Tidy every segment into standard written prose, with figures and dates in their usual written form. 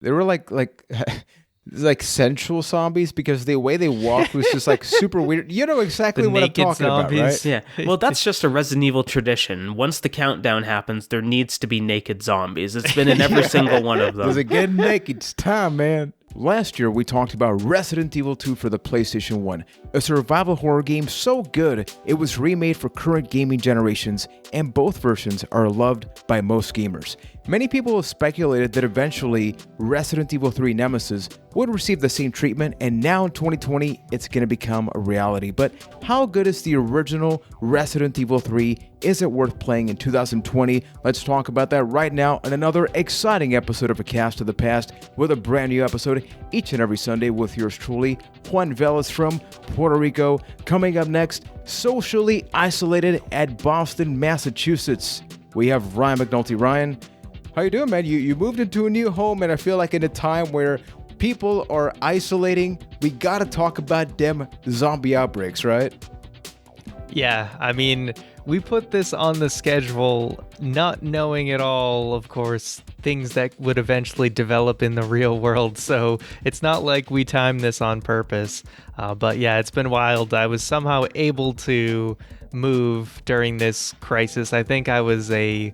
They were like sensual zombies because the way they walked was just like super weird. You know exactly The what I'm naked talking about, right? zombies. Yeah. Well, that's just a Resident Evil tradition. Once the countdown happens, there needs to be naked zombies. It's been in every single one of Does them. it get naked? It's time, man. Last year, we talked about Resident Evil 2 for the PlayStation 1, a survival horror game so good it was remade for current gaming generations, and both versions are loved by most gamers. Many people have speculated that eventually Resident Evil 3 Nemesis would receive the same treatment, and now in 2020, it's going to become a reality. But how good is the original Resident Evil 3? Is it worth playing in 2020? Let's talk about that right now in another exciting episode of A Cast of the Past with a brand new episode each and every Sunday with yours truly, Juan Velas from Puerto Rico. Coming up next, socially isolated at Boston, Massachusetts. We have Ryan McNulty. Ryan, how you doing, man? You moved into a new home, and I feel like in a time where people are isolating, we gotta talk about them zombie outbreaks, right? Yeah, I mean, we put this on the schedule not knowing at all, of course, things that would eventually develop in the real world. So it's not like we timed this on purpose. But yeah, it's been wild. I was somehow able to move during this crisis. I think I was a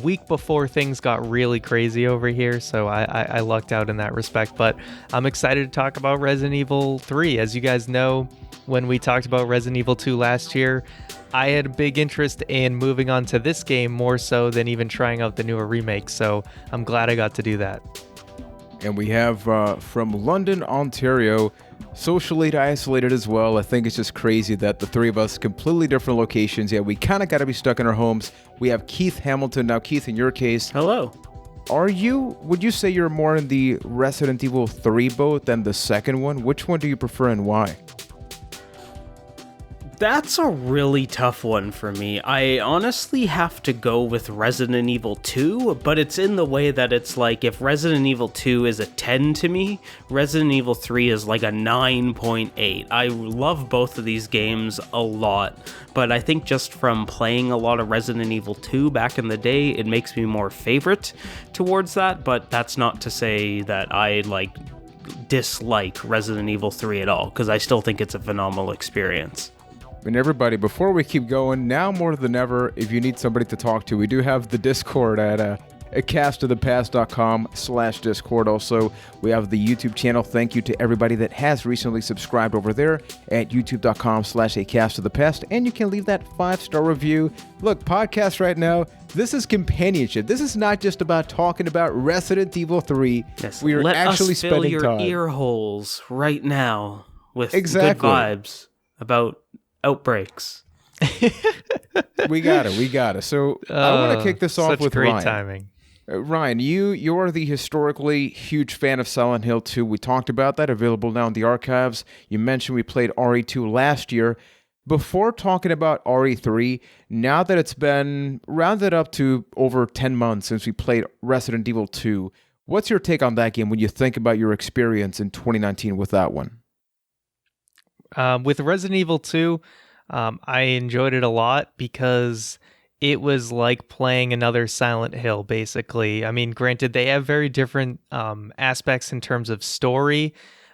week before things got really crazy over here, so I lucked out in that respect. But I'm excited to talk about Resident Evil 3. As you guys know, when we talked about Resident Evil 2 last year, I had a big interest in moving on to this game more so than even trying out the newer remake, so I'm glad I got to do that. And we have from London, Ontario, socially isolated as well. I think it's just crazy that the three of us, completely different locations, yet we kind of got to be stuck in our homes. We have Keith Hamilton. Now, Keith, in your case, Hello. would you say you're more in the Resident Evil 3 boat than the second one? Which one do you prefer and why? That's a really tough one for me. I honestly have to go with Resident Evil 2, but it's in the way that it's like if Resident Evil 2 is a 10 to me, Resident Evil 3 is like a 9.8. I love both of these games a lot, but I think just from playing a lot of Resident Evil 2 back in the day, it makes me more favorite towards that, but that's not to say that I dislike Resident Evil 3 at all, because I still think it's a phenomenal experience. And everybody, before we keep going, now more than ever, if you need somebody to talk to, we do have the Discord at castofthepast.com/Discord. Also, we have the YouTube channel. Thank you to everybody that has recently subscribed over there at youtube.com/acastofthepast. And you can leave that 5-star review. Look, podcast right now, this is companionship. This is not just about talking about Resident Evil 3. Yes, We are let actually us fill spending your time. ear holes right now with Exactly. good vibes about outbreaks. We got it. So I want to kick this off Such with great Ryan. timing. Ryan, you are the historically huge fan of Silent Hill 2. We talked about that, available now in the archives. You mentioned we played RE2 last year. Before talking about RE3, now that it's been rounded up to over 10 months since we played Resident Evil 2, what's your take on that game when you think about your experience in 2019 with that one? With Resident Evil 2, I enjoyed it a lot because it was like playing another Silent Hill, basically. I mean, granted, they have very different aspects in terms of story,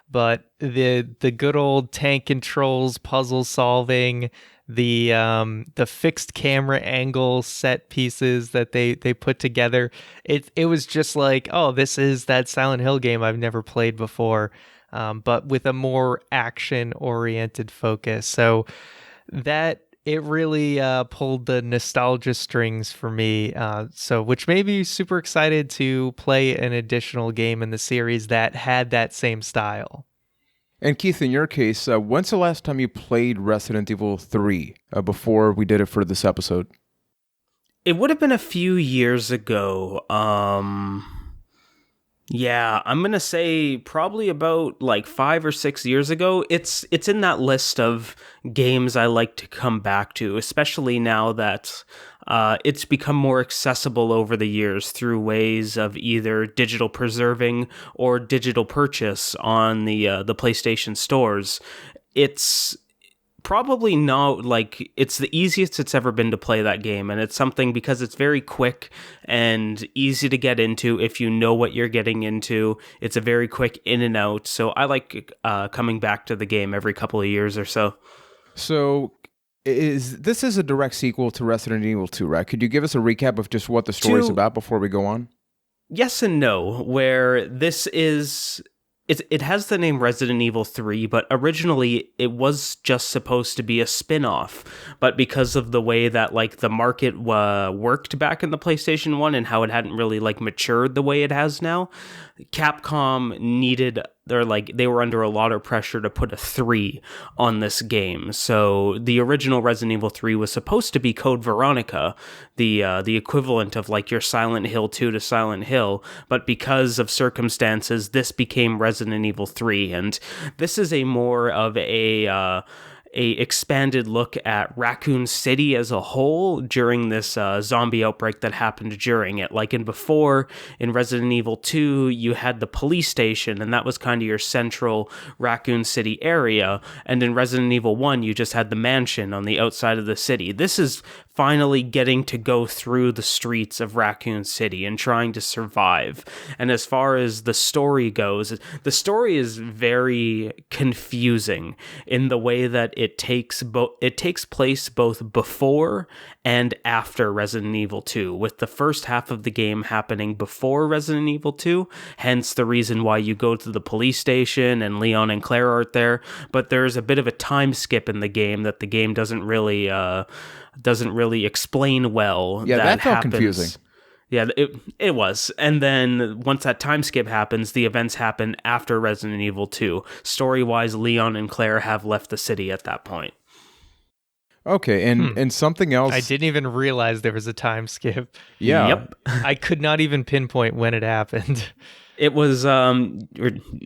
but the good old tank controls, puzzle solving, the fixed camera angle set pieces that they put together, it was just like, oh, this is that Silent Hill game I've never played before. But with a more action-oriented focus. So that it really pulled the nostalgia strings for me. Which made me super excited to play an additional game in the series that had that same style. And Keith, in your case, when's the last time you played Resident Evil 3 before we did it for this episode? It would have been a few years ago. Yeah, I'm going to say probably about 5 or 6 years ago. It's in that list of games I like to come back to, especially now that it's become more accessible over the years through ways of either digital preserving or digital purchase on the PlayStation stores. It's Probably no, like, it's the easiest it's ever been to play that game, and it's something because it's very quick and easy to get into if you know what you're getting into. It's a very quick in and out, so I like coming back to the game every couple of years or so. So this is a direct sequel to Resident Evil 2, right? Could you give us a recap of just what the story's about before we go on? Yes and no, where this is... It has the name Resident Evil 3, but originally it was just supposed to be a spin-off. But because of the way that like the market worked back in the PlayStation 1 and how it hadn't really like matured the way it has now, Capcom they were under a lot of pressure to put a 3 on this game. So the original Resident Evil 3 was supposed to be Code Veronica, the equivalent of like your Silent Hill 2 to Silent Hill, but because of circumstances, this became Resident Evil 3, and this is a more of a expanded look at Raccoon City as a whole during this zombie outbreak that happened during it. Like in Resident Evil 2, you had the police station, and that was kind of your central Raccoon City area. And in Resident Evil 1, you just had the mansion on the outside of the city. This is finally getting to go through the streets of Raccoon City and trying to survive. And as far as the story goes, the story is very confusing in the way that it takes place both before and after Resident Evil 2, with the first half of the game happening before Resident Evil 2, hence the reason why you go to the police station and Leon and Claire aren't there. But there's a bit of a time skip in the game that the game doesn't really explain well. Yeah, that felt happens. Confusing. Yeah, it was. And then once that time skip happens, the events happen after Resident Evil 2. Story-wise, Leon and Claire have left the city at that point. Okay, and something else... I didn't even realize there was a time skip. Yeah. Yep. I could not even pinpoint when it happened. It was, or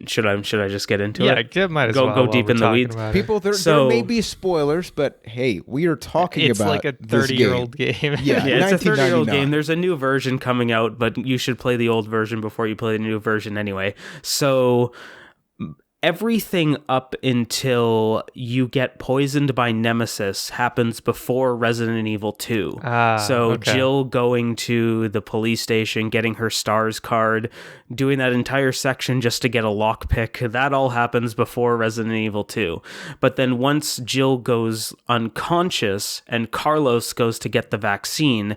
should I just get into it? Yeah, might as well. Go deep in the weeds. People, there may be spoilers, but hey, we are talking it's about like a 30-year-old game. Yeah, it's a 30-year-old 1999. game. There's a new version coming out, but you should play the old version before you play the new version anyway. So everything up until you get poisoned by Nemesis happens before Resident Evil 2. Okay. Jill going to the police station, getting her STARS card, doing that entire section just to get a lockpick, that all happens before Resident Evil 2. But then once Jill goes unconscious and Carlos goes to get the vaccine,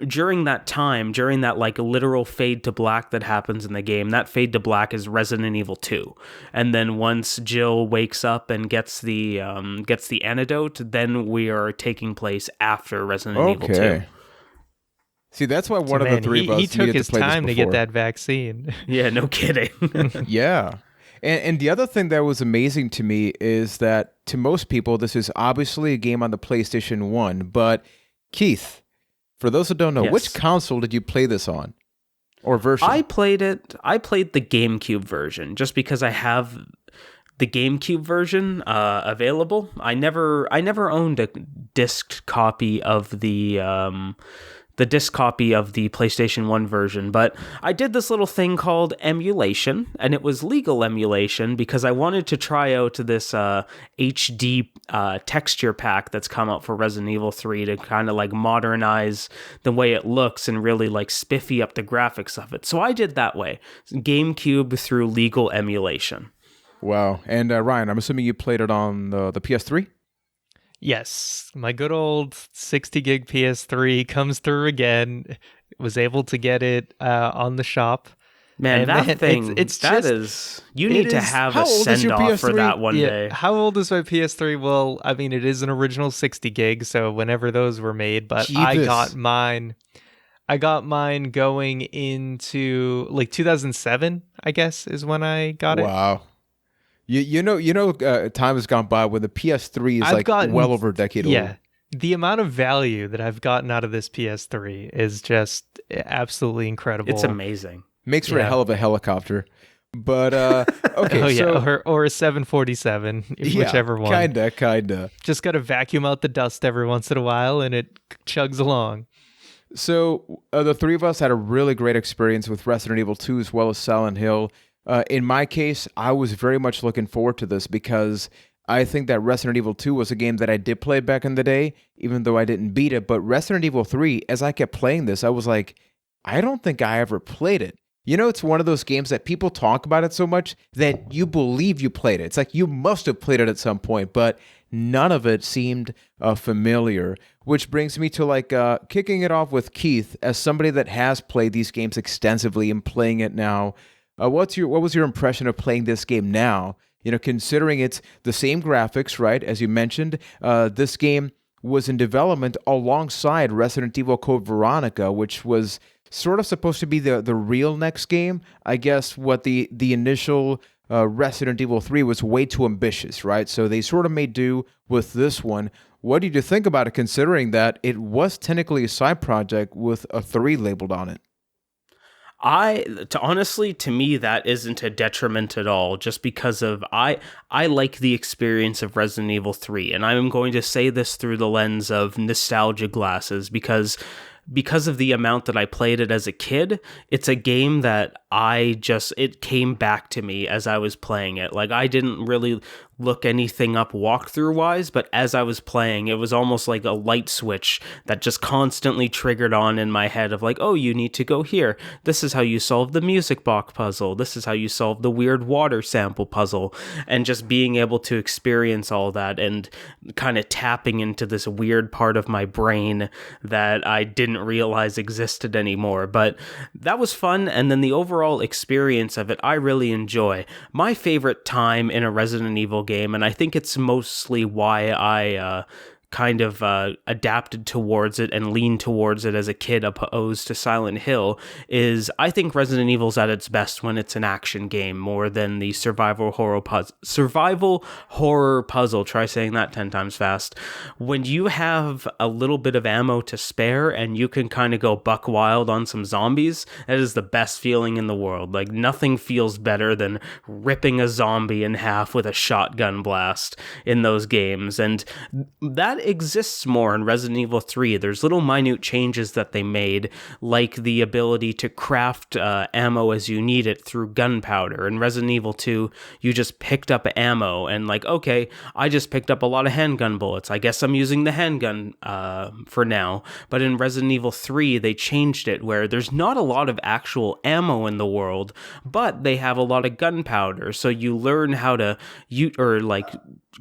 during that like literal fade to black that happens in the game, that fade to black is Resident Evil 2. And then once Jill wakes up and gets the antidote, then we are taking place after Resident Evil 2. See, that's why one of the three of us he took needed his to play time this to get before. that vaccine. Yeah, no kidding. Yeah. And the other thing that was amazing to me is that to most people, this is obviously a game on the PlayStation 1, but Keith, for those who don't know, Yes. which console did you play this on? Or version? I played the GameCube version just because I have the GameCube version available. I never owned a disc copy of the disc copy of the PlayStation 1 version, but I did this little thing called emulation, and it was legal emulation because I wanted to try out this HD texture pack that's come out for Resident Evil 3 to kind of like modernize the way it looks and really like spiffy up the graphics of it. So I did that way, GameCube through legal emulation. Wow. And Ryan, I'm assuming you played it on the PS3? Yes, my good old 60 gig PS3 comes through again. Was able to get it on the shop. Man, And you need to have a send-off for that one day. How old is my PS3? Well, I mean, it is an original 60 gig, so whenever those were made, but I got mine going into like 2007, I guess, is when I got it. Wow. You know, time has gone by when the PS3 is well over a decade old. Yeah. The amount of value that I've gotten out of this PS3 is just absolutely incredible. It's amazing. Makes for a hell of a helicopter. But, okay. Or a 747, whichever one. Kinda. Just got to vacuum out the dust every once in a while and it chugs along. So the three of us had a really great experience with Resident Evil 2 as well as Silent Hill. In my case, I was very much looking forward to this because I think that Resident Evil 2 was a game that I did play back in the day, even though I didn't beat it. But Resident Evil 3, as I kept playing this, I was like, I don't think I ever played it. You know, it's one of those games that people talk about it so much that you believe you played it. It's like you must have played it at some point, but none of it seemed familiar. Which brings me to kicking it off with Keith, as somebody that has played these games extensively and playing it now. What was your impression of playing this game now? You know, considering it's the same graphics, right? As you mentioned, this game was in development alongside Resident Evil Code Veronica, which was sort of supposed to be the real next game. I guess what the initial Resident Evil 3 was way too ambitious, right? So they sort of made do with this one. What did you think about it, considering that it was technically a side project with a 3 labeled on it? Honestly, to me, that isn't a detriment at all, just because of I like the experience of Resident Evil 3, and I'm going to say this through the lens of nostalgia glasses, because of the amount that I played it as a kid. It's a game that it came back to me as I was playing it. Like, I didn't really look anything up walkthrough wise, but as I was playing, it was almost like a light switch that just constantly triggered on in my head of like, oh, you need to go here. This is how you solve the music box puzzle. This is how you solve the weird water sample puzzle. And just being able to experience all that and kind of tapping into this weird part of my brain that I didn't realize existed anymore. But that was fun. And then the overall experience of it, I really enjoy. My favorite time in a Resident Evil game, and I think it's mostly why I kind of adapted towards it and leaned towards it as a kid opposed to Silent Hill, is I think Resident Evil's at its best when it's an action game more than the survival horror puzzle. Try saying that 10 times fast. When you have a little bit of ammo to spare and you can kind of go buck wild on some zombies, that is the best feeling in the world. Like, nothing feels better than ripping a zombie in half with a shotgun blast in those games. And that exists more in Resident Evil 3. There's little minute changes that they made, like the ability to craft ammo as you need it through gunpowder. In Resident Evil 2, you just picked up ammo and like, okay, I just picked up a lot of handgun bullets. I guess I'm using the handgun for now. But in Resident Evil 3, they changed it where there's not a lot of actual ammo in the world, but they have a lot of gunpowder. So you learn how to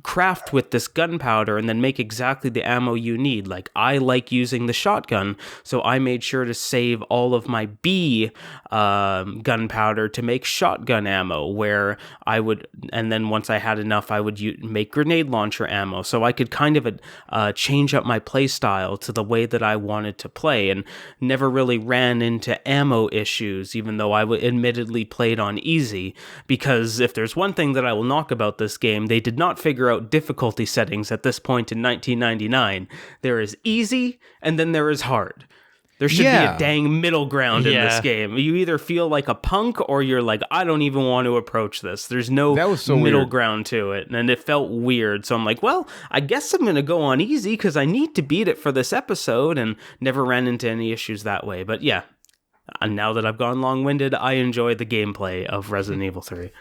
craft with this gunpowder and then make exactly the ammo you need. Like, I like using the shotgun, so I made sure to save all of my B gunpowder to make shotgun ammo, where I would, and then once I had enough, I would make grenade launcher ammo, so I could kind of change up my play style to the way that I wanted to play, and never really ran into ammo issues, even though I admittedly played on easy, because if there's one thing that I will knock about this game, they did not figure out difficulty settings at this point in 1999. There is easy, and then there is hard. There should be a dang middle ground in this game. You either feel like a punk, or you're like, I don't even want to approach this. There's no middle ground to it, and it felt weird. So I'm like, well, I guess I'm going to go on easy because I need to beat it for this episode, and never ran into any issues that way. But yeah, and now that I've gone long-winded, I enjoy the gameplay of Resident Evil 3.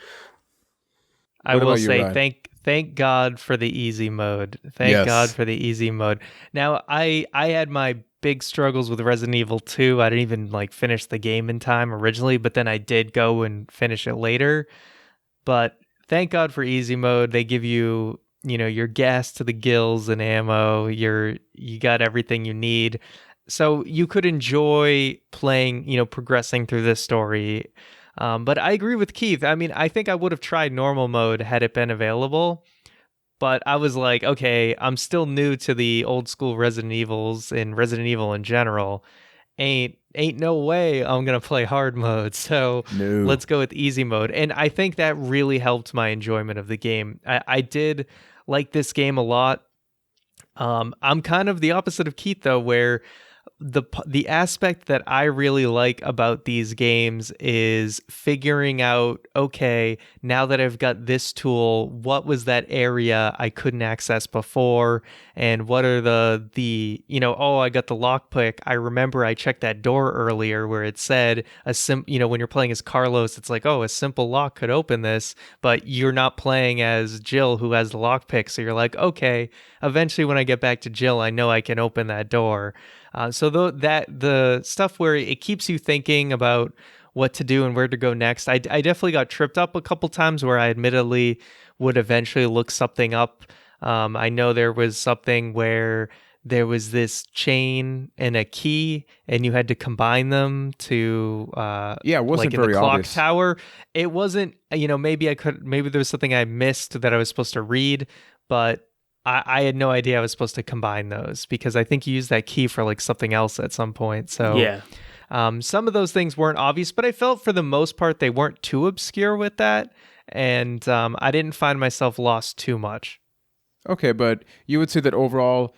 I will say thank God for the easy mode. Thank God for the easy mode. Now, I had my big struggles with Resident Evil 2. I didn't even finish the game in time originally, but then I did go and finish it later. But thank God for easy mode. They give you, your gas to the gills and ammo. You got everything you need. So you could enjoy playing, progressing through this story. But I agree with Keith. I mean, I think I would have tried normal mode had it been available. But I was like, okay, I'm still new to the old school Resident Evils and Resident Evil in general. Ain't no way I'm going to play hard mode. So Let's go with easy mode. And I think that really helped my enjoyment of the game. I did like this game a lot. I'm kind of the opposite of Keith, though, where the aspect that I really like about these games is figuring out, okay, now that I've got this tool, what was that area I couldn't access before, and what are the oh, I got the lockpick. I remember I checked that door earlier where it said when you're playing as Carlos, it's like, oh, a simple lock could open this, but you're not playing as Jill who has the lockpick, so you're like, okay, eventually when I get back to Jill, I know I can open that door. So the stuff where it keeps you thinking about what to do and where to go next. I definitely got tripped up a couple times where I admittedly would eventually look something up. I know there was something where there was this chain and a key, and you had to combine them to it wasn't like in very the clock obvious. tower. It wasn't, maybe there was something I missed that I was supposed to read, but I had no idea I was supposed to combine those because I think you used that key for like something else at some point. So Yeah. some of those things weren't obvious, but I felt for the most part they weren't too obscure with that, and I didn't find myself lost too much. Okay, but you would say that overall,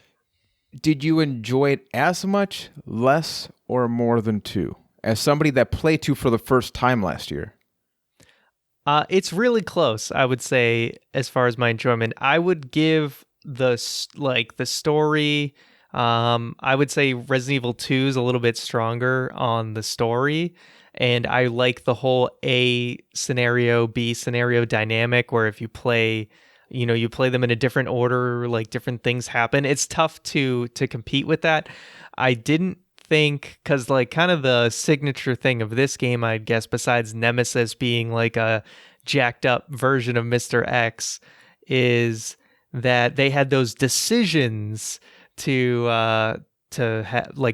did you enjoy it as much, less, or more than 2? As somebody that played 2 for the first time last year. It's really close, I would say, as far as my enjoyment. I would give the story. I would say Resident Evil 2 is a little bit stronger on the story, and I like the whole A scenario, B scenario dynamic, where if you play, you play them in a different order, like different things happen. It's tough to compete with that. I didn't think, because like kind of the signature thing of this game, I guess, besides Nemesis being like a jacked up version of Mr. X, is that they had those decisions to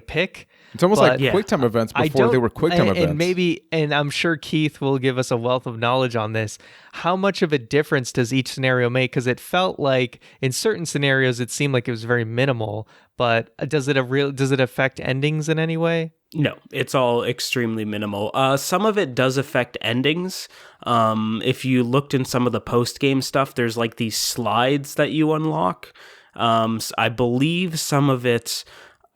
pick. It's almost But like QuickTime events before they were QuickTime events. And I'm sure Keith will give us a wealth of knowledge on this. How much of a difference does each scenario make? Because it felt like in certain scenarios it seemed like it was very minimal, but does it affect endings in any way? No, it's all extremely minimal. Some of it does affect endings. If you looked in some of the post-game stuff, there's like these slides that you unlock. I believe some of it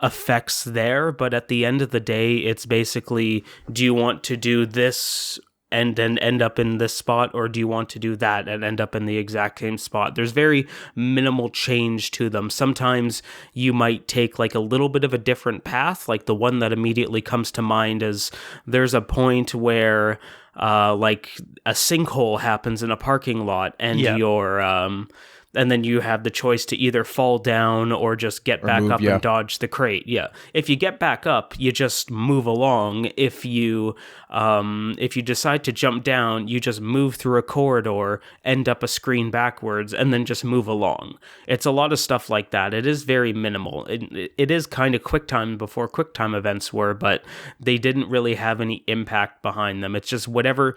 affects there, but at the end of the day, it's basically, do you want to do this and then end up in this spot, or do you want to do that and end up in the exact same spot? There's very minimal change to them. Sometimes you might take like a little bit of a different path. Like the one that immediately comes to mind is there's a point where like a sinkhole happens in a parking lot, and and then you have the choice to either fall down or just get back up and dodge the crate. Yeah. If you get back up, you just move along. If you decide to jump down, you just move through a corridor, end up a screen backwards, and then just move along. It's a lot of stuff like that. It is very minimal. It is kind of QuickTime before QuickTime events were, but they didn't really have any impact behind them. It's just whatever.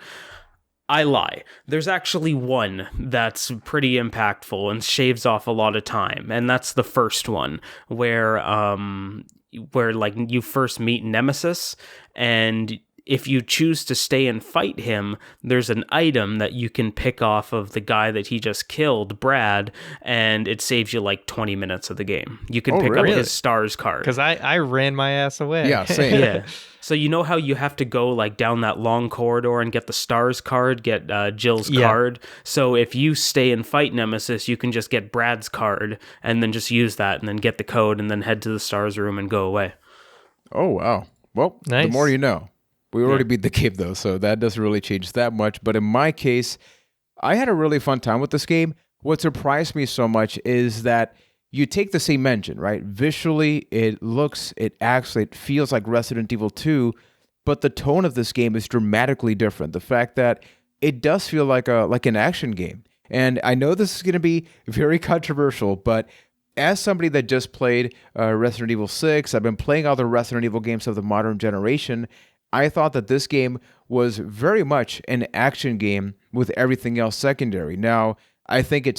I lie. There's actually one that's pretty impactful and shaves off a lot of time, and that's the first one where like you first meet Nemesis, and if you choose to stay and fight him, there's an item that you can pick off of the guy that he just killed, Brad, and it saves you like 20 minutes of the game. You can pick up his stars card. Because I ran my ass away. Yeah, same. Yeah. So you know how you have to go like down that long corridor and get the stars card, get Jill's card? So if you stay and fight Nemesis, you can just get Brad's card and then just use that and then get the code and then head to the stars room and go away. Oh, wow. Well, nice. The more you know. We already beat the game, though, so that doesn't really change that much. But in my case, I had a really fun time with this game. What surprised me so much is that you take the same engine, right? Visually, it looks, it acts, it feels like Resident Evil 2, but the tone of this game is dramatically different. The fact that it does feel like an action game. And I know this is going to be very controversial, but as somebody that just played Resident Evil 6, I've been playing other Resident Evil games of the modern generation. I thought that this game was very much an action game with everything else secondary. Now, I think it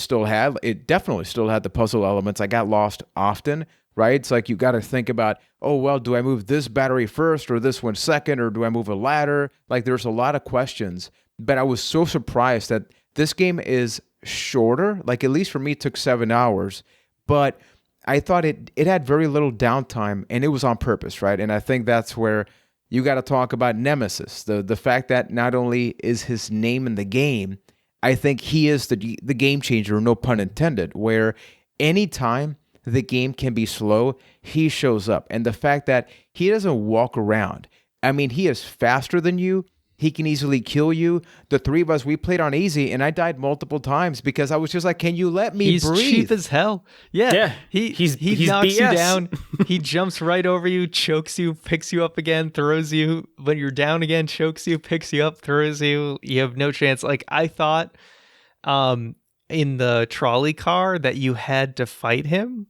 definitely still had the puzzle elements. I got lost often, right? It's like you got to think about, oh, well, do I move this battery first or this one second, or do I move a ladder? Like there's a lot of questions, but I was so surprised that this game is shorter. Like at least for me, it took 7 hours, but I thought it had very little downtime, and it was on purpose, right? And I think that's where you got to talk about Nemesis. The fact that not only is his name in the game, I think he is the game changer, no pun intended, where anytime the game can be slow, he shows up. And the fact that he doesn't walk around. I mean, he is faster than you. He can easily kill you. The three of us, we played on easy, and I died multiple times because I was just like, can you let me breathe? He's cheap as hell. Yeah. He knocks BS. you down. He jumps right over you, chokes you, picks you up again, throws you. When you're down again, chokes you, picks you up, throws you. You have no chance. Like, I thought in the trolley car that you had to fight him.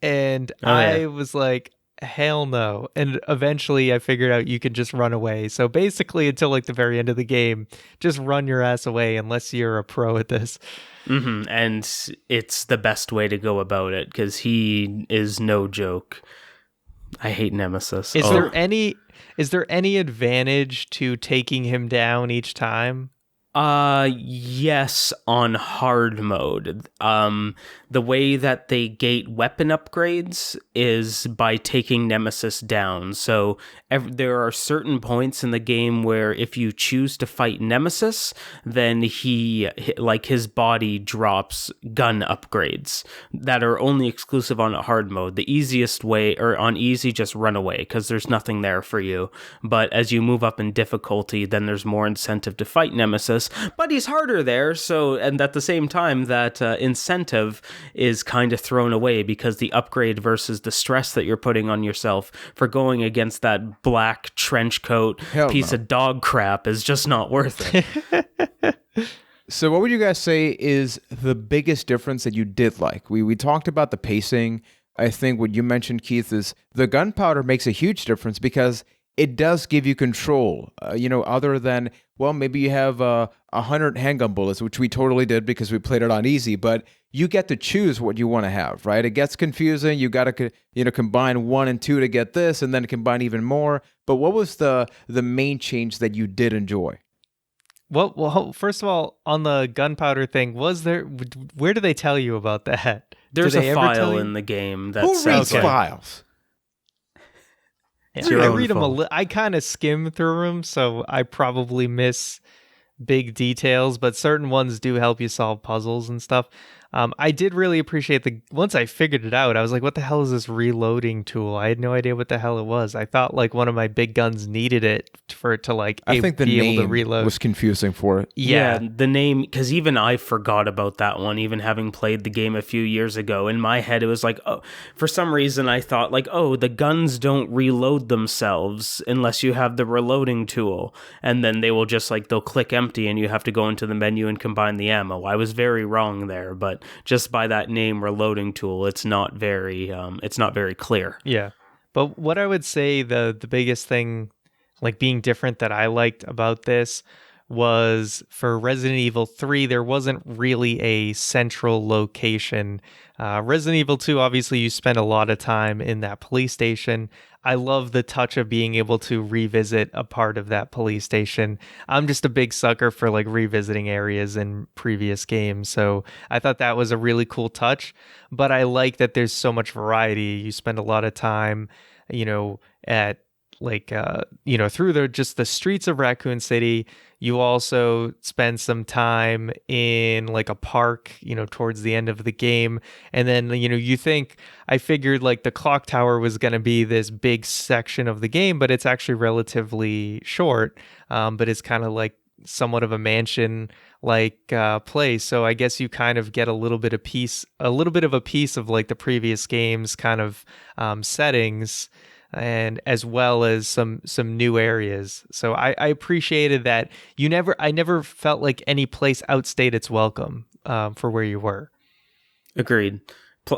And I was like, hell no. And eventually I figured out you could just run away. So basically until like the very end of the game, just run your ass away unless you're a pro at this. Mm-hmm. And it's the best way to go about it because he is no joke. I hate Nemesis. Is there any advantage to taking him down each time? Yes, on hard mode. The way that they gate weapon upgrades is by taking Nemesis down. So there are certain points in the game where if you choose to fight Nemesis, then his body drops gun upgrades that are only exclusive on hard mode. The easiest way, or on easy, just run away because there's nothing there for you. But as you move up in difficulty, then there's more incentive to fight Nemesis. But he's harder there, and at the same time, that incentive is kind of thrown away because the upgrade versus the stress that you're putting on yourself for going against that black trench coat of dog crap is just not worth it. So what would you guys say is the biggest difference that you did like? We talked about the pacing. I think what you mentioned, Keith, is the gunpowder makes a huge difference because it does give you control, other than, well, maybe you have 100 handgun bullets, which we totally did because we played it on easy, but you get to choose what you want to have, right? It gets confusing. You got to, combine 1 and 2 to get this, and then combine even more. But what was the main change that you did enjoy? Well, first of all, on the gunpowder thing, where do they tell you about that? There's a file in the game that Who reads files? Yeah, I read them I kind of skim through them, so I probably miss big details, but certain ones do help you solve puzzles and stuff. I did really appreciate once I figured it out, I was like, what the hell is this reloading tool? I had no idea what the hell it was. I thought like one of my big guns needed it for it to like I think the be name able to reload. Was confusing for it. Yeah, the name, because even I forgot about that one, even having played the game a few years ago. In my head, it was like, oh, for some reason I thought like, oh, the guns don't reload themselves unless you have the reloading tool. And then they will just like, they'll click empty and you have to go into the menu and combine the ammo. I was very wrong there, but just by that name reloading tool, it's not very clear. Yeah. But what I would say the biggest thing like being different that I liked about this was for Resident Evil 3, there wasn't really a central location. Resident Evil 2, obviously you spend a lot of time in that police station. I love the touch of being able to revisit a part of that police station. I'm just a big sucker for like revisiting areas in previous games. So I thought that was a really cool touch, but I like that there's so much variety. You spend a lot of time, at like, through the streets of Raccoon City. You also spend some time in like a park, towards the end of the game. And then, I figured like the clock tower was going to be this big section of the game, but it's actually relatively short. But it's kind of like somewhat of a mansion like place. So I guess you kind of get a little bit of a piece of like the previous game's kind of settings, and as well as some new areas. So I appreciated that I never felt like any place outstayed its welcome for where you were. Agreed.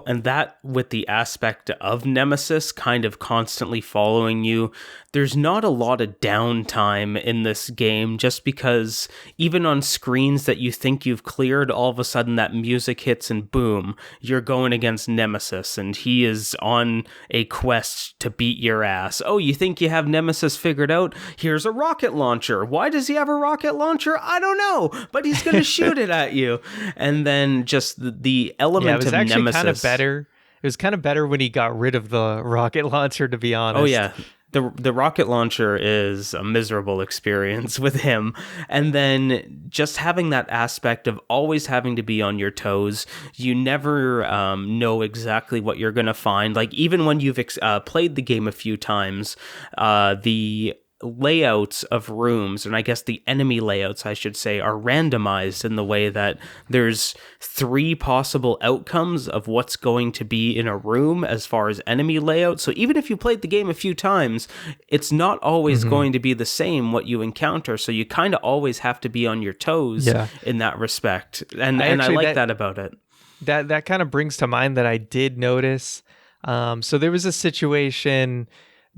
And that with the aspect of Nemesis kind of constantly following you, there's not a lot of downtime in this game, just because even on screens that you think you've cleared, all of a sudden that music hits and boom, you're going against Nemesis and he is on a quest to beat your ass. Oh, you think you have Nemesis figured out? Here's a rocket launcher. Why does he have a rocket launcher? I don't know, but he's going to shoot it at you. And then just the element of Nemesis. Kind of better. It was kind of better when he got rid of the rocket launcher, to be honest. Oh yeah. The rocket launcher is a miserable experience with him. And then just having that aspect of always having to be on your toes. You never know exactly what you're going to find. Like, even when you've played the game a few times, the layouts of rooms, and I guess the enemy layouts, I should say, are randomized in the way that there's 3 possible outcomes of what's going to be in a room as far as enemy layout. So even if you played the game a few times, it's not always going to be the same what you encounter. So you kind of always have to be on your toes in that respect. And I like that about it. That kind of brings to mind that I did notice. So there was a situation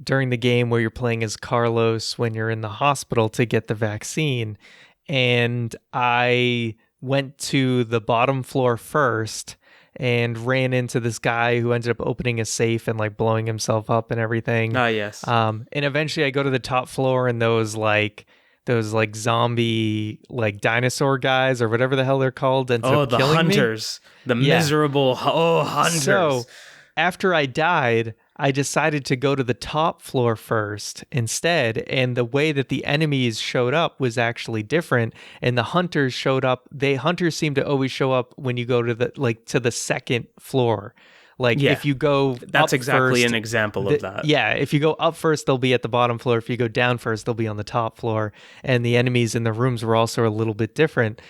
during the game where you're playing as Carlos when you're in the hospital to get the vaccine. And I went to the bottom floor first and ran into this guy who ended up opening a safe and like blowing himself up and everything. Ah, yes. And eventually I go to the top floor and those zombie like dinosaur guys or whatever the hell they're called ended up the killing hunters. Me. The miserable hunters. So after I died, I decided to go to the top floor first instead, and the way that the enemies showed up was actually different. And the hunters showed up. Hunters seem to always show up when you go to the second floor. Like if you go, that's up exactly first, an example of that. Yeah, if you go up first, they'll be at the bottom floor. If you go down first, they'll be on the top floor. And the enemies in the rooms were also a little bit different.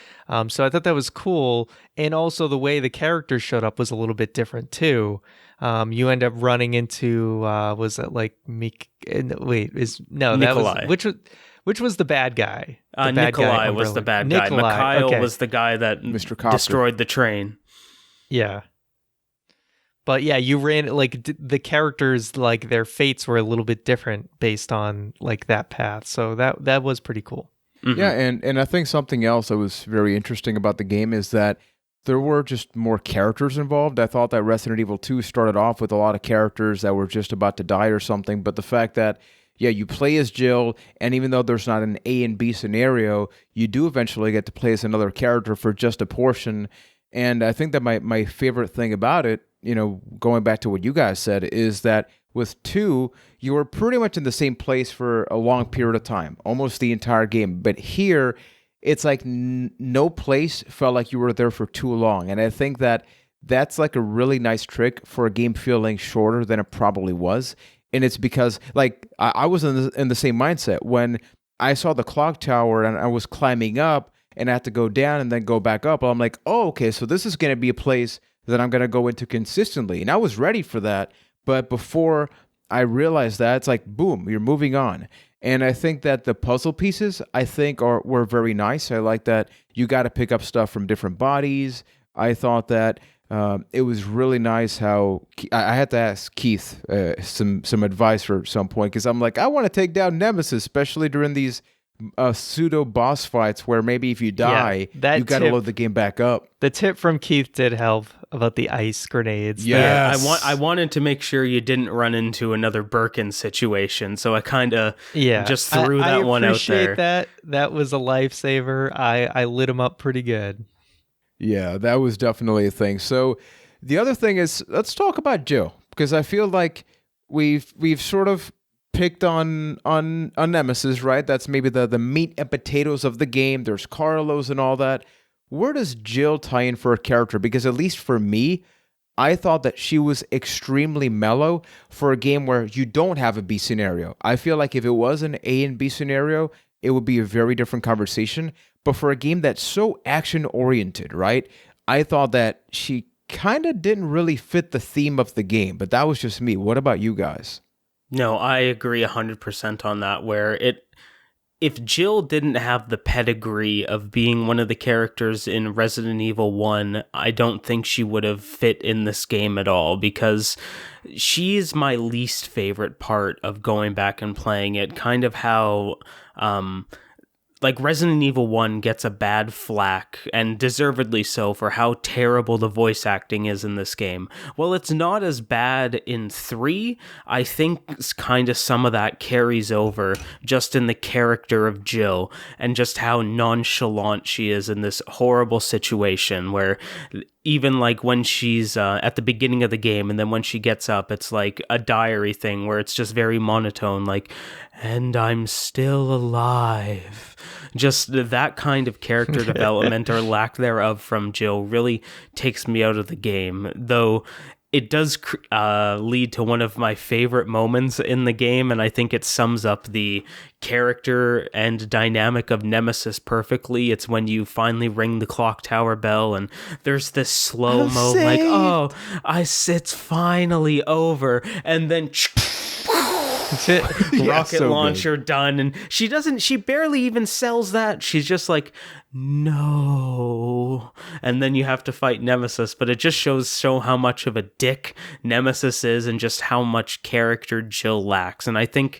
So I thought that was cool, and also the way the characters showed up was a little bit different too. You end up running into was it like Nikolai? Which was the bad guy? Nikolai was the bad guy. Mikhail was the guy that destroyed the train. Yeah. But yeah, you ran the characters, like their fates were a little bit different based on like that path. So that was pretty cool. Mm-hmm. Yeah, and I think something else that was very interesting about the game is that there were just more characters involved. I thought that Resident Evil 2 started off with a lot of characters that were just about to die or something, but the fact that, you play as Jill, and even though there's not an A and B scenario, you do eventually get to play as another character for just a portion. And I think that my favorite thing about it, going back to what you guys said, is that with 2, you were pretty much in the same place for a long period of time, almost the entire game. But here, it's like no place felt like you were there for too long. And I think that that's like a really nice trick for a game feeling shorter than it probably was. And it's because like I was in the same mindset when I saw the clock tower and I was climbing up and I had to go down and then go back up. I'm like, oh, okay, so this is going to be a place that I'm going to go into consistently. And I was ready for that. But before I realized that, it's like, boom, you're moving on. And I think that the puzzle pieces, were very nice. I like that you got to pick up stuff from different bodies. I thought that it was really nice how I had to ask Keith some advice for some point, because I'm like, I want to take down Nemesis, especially during these pseudo boss fights where maybe if you die, you got to load the game back up. The tip from Keith did help about the ice grenades. Yeah, I wanted to make sure you didn't run into another Birkin situation, so I kind of just threw that one out there. I appreciate that. That was a lifesaver. I lit him up pretty good. Yeah, that was definitely a thing. So the other thing is, let's talk about Jill, because I feel like we've sort of picked on Nemesis, right? That's maybe the meat and potatoes of the game. There's Carlos and all that. Where does Jill tie in for a character? Because at least for me, I thought that she was extremely mellow for a game where you don't have a B scenario. I feel like if it was an A and B scenario, it would be a very different conversation. But for a game that's so action-oriented, right? I thought that she kind of didn't really fit the theme of the game. But that was just me. What about you guys? No, I agree 100% on that, where if Jill didn't have the pedigree of being one of the characters in Resident Evil 1, I don't think she would have fit in this game at all, because she's my least favorite part of going back and playing it. Kind of how like Resident Evil 1 gets a bad flack, and deservedly so, for how terrible the voice acting is in this game. Well, it's not as bad in 3. I think kind of some of that carries over just in the character of Jill, and just how nonchalant she is in this horrible situation where even like when she's at the beginning of the game, and then when she gets up, it's like a diary thing where it's just very monotone, like, and I'm still alive. Just that kind of character development or lack thereof from Jill really takes me out of the game, though it does lead to one of my favorite moments in the game, and I think it sums up the character and dynamic of Nemesis perfectly. It's when you finally ring the clock tower bell, and there's this slow-mo, like, oh, it's finally over, and then rocket launcher good. Done, and she barely even sells that. She's just like, no, and then you have to fight Nemesis, but it just shows how much of a dick Nemesis is and just how much character Jill lacks. And I think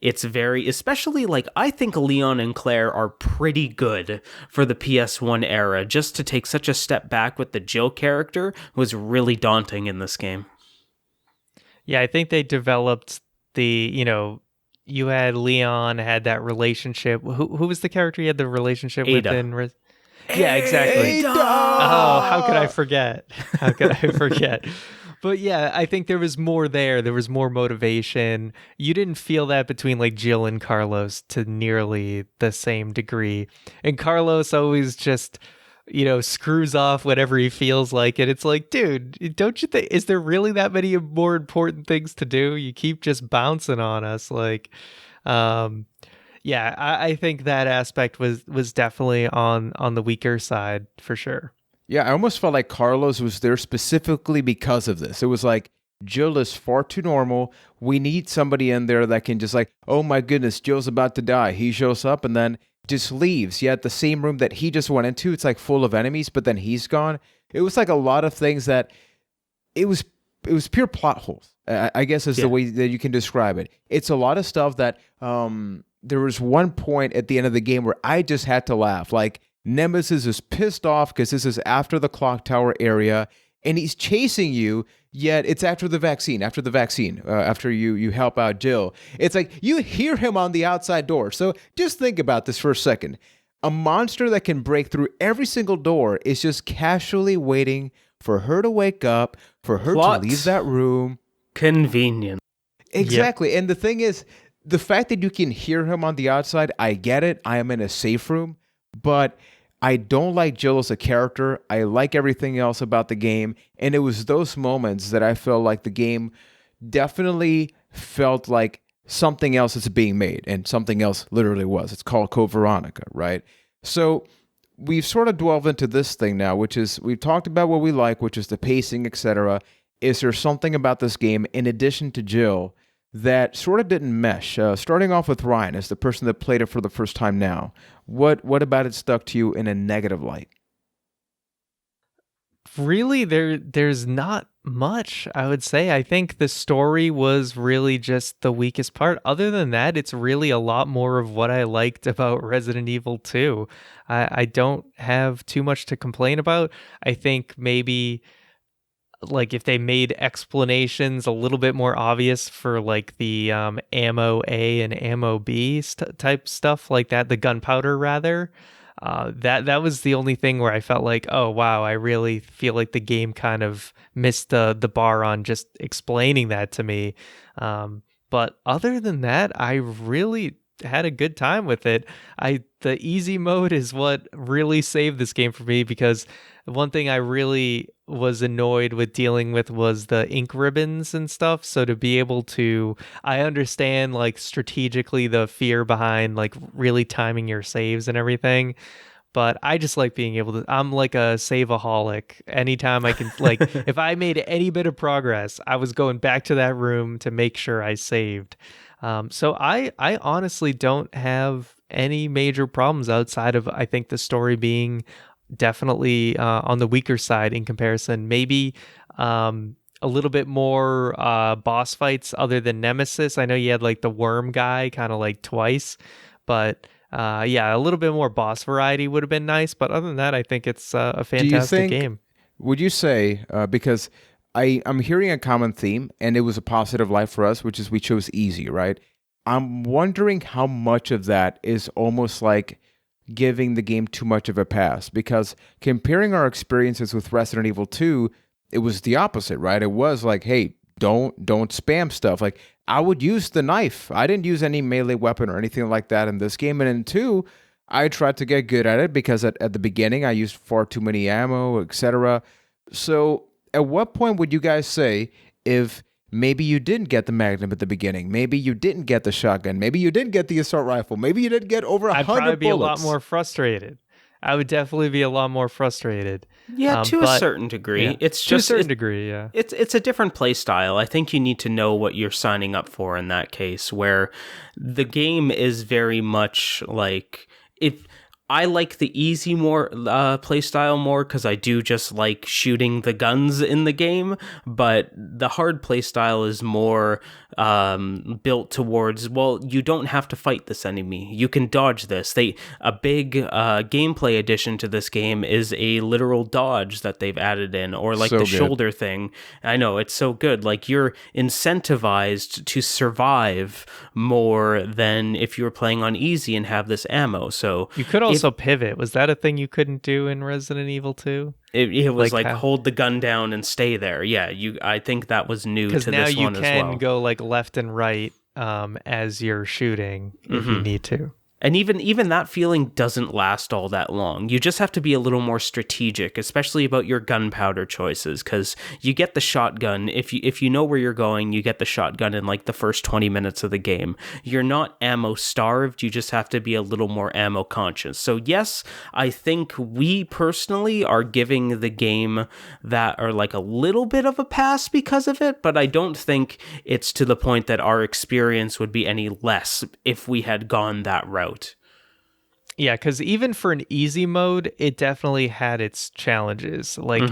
it's especially like, I think Leon and Claire are pretty good for the PS1 era. Just to take such a step back with the Jill character was really daunting in this game. Yeah, I think they developed you had Leon had that relationship. Who was the character you had the relationship Ada. with in Yeah, exactly. Ada! Oh, how could I forget? But yeah, I think there was more there. There was more motivation. You didn't feel that between like Jill and Carlos to nearly the same degree. And Carlos always just screws off whenever he feels like it. It's like, dude, don't you think, is there really that many more important things to do? You keep just bouncing on us. Like, yeah, I think that aspect was definitely on the weaker side for sure. Yeah, I almost felt like Carlos was there specifically because of this. It was like, Jill is far too normal. We need somebody in there that can just like, oh my goodness, Jill's about to die. He shows up and then just leaves. Yet the same room that he just went into, it's like full of enemies, but then he's gone. It was like a lot of things that it was pure plot holes, I guess is the way that you can describe it. It's a lot of stuff that there was one point at the end of the game where I just had to laugh. Like, Nemesis is pissed off because this is after the clock tower area and he's chasing you, yet it's after the vaccine, after you help out Jill. It's like you hear him on the outside door. So just think about this for a second. A monster that can break through every single door is just casually waiting for her to wake up, for her to leave that room. Convenient. Exactly. Yep. And the thing is, the fact that you can hear him on the outside, I get it. I am in a safe room, but I don't like Jill as a character. I like everything else about the game. And it was those moments that I felt like the game definitely felt like something else is being made. And something else literally was. It's called Code Veronica, right? So we've sort of delved into this thing now, which is, we've talked about what we like, which is the pacing, etc. Is there something about this game, in addition to Jill, that sort of didn't mesh? Starting off with Ryan, as the person that played it for the first time now, what about it stuck to you in a negative light? Really, there's not much, I would say. I think the story was really just the weakest part. Other than that, it's really a lot more of what I liked about Resident Evil 2. I don't have too much to complain about. I think maybe, like, if they made explanations a little bit more obvious for like the ammo A and ammo B type stuff like that, the gunpowder rather, that was the only thing where I felt like, oh wow, I really feel like the game kind of missed the bar on just explaining that to me. But other than that, I really had a good time with it. The easy mode is what really saved this game for me, because one thing I really was annoyed with dealing with was the ink ribbons and stuff. So to be able to, I understand like strategically the fear behind like really timing your saves and everything, but I just like being able to, I'm like a save-aholic. Anytime I can, like, if I made any bit of progress, I was going back to that room to make sure I saved. So I honestly don't have any major problems outside of, I think, the story being definitely on the weaker side in comparison. Maybe a little bit more boss fights other than Nemesis. I know you had like the worm guy kind of like twice, but yeah, a little bit more boss variety would have been nice. But other than that, I think it's a fantastic game. Would you say, because I'm hearing a common theme, and it was a positive life for us, which is we chose easy, right? I'm wondering how much of that is almost like giving the game too much of a pass, because comparing our experiences with Resident Evil 2, it was the opposite, right? It was like, hey, don't spam stuff. Like, I would use the knife. I didn't use any melee weapon or anything like that in this game. And in 2, I tried to get good at it because at the beginning I used far too many ammo, etc. So at what point would you guys say, if maybe you didn't get the Magnum at the beginning, maybe you didn't get the shotgun, maybe you didn't get the assault rifle, maybe you didn't get over 100 bullets? I'd probably be a lot more frustrated. I would definitely be a lot more frustrated. Yeah, to a certain degree. Yeah, it's to just a certain degree, yeah. It's a different play style. I think you need to know what you're signing up for in that case, where the game is very much like, if I like the easy more play style more, because I do just like shooting the guns in the game, but the hard play style is more built towards, well, you don't have to fight this enemy. You can dodge this. A big gameplay addition to this game is a literal dodge that they've added in, or like the shoulder thing. I know, it's so good. Like, you're incentivized to survive more than if you were playing on easy and have this ammo. So you could also pivot. Was that a thing you couldn't do in Resident Evil 2? It was like hold the gun down and stay there. Yeah, I think that was new to this one as well. Because now you can go like left and right as you're shooting if you need to. And even that feeling doesn't last all that long. You just have to be a little more strategic, especially about your gunpowder choices, because you get the shotgun. If you know where you're going, you get the shotgun in like the first 20 minutes of the game. You're not ammo starved. You just have to be a little more ammo conscious. So yes, I think we personally are giving the game that are like a little bit of a pass because of it, but I don't think it's to the point that our experience would be any less if we had gone that route. Yeah, because even for an easy mode, it definitely had its challenges. Like,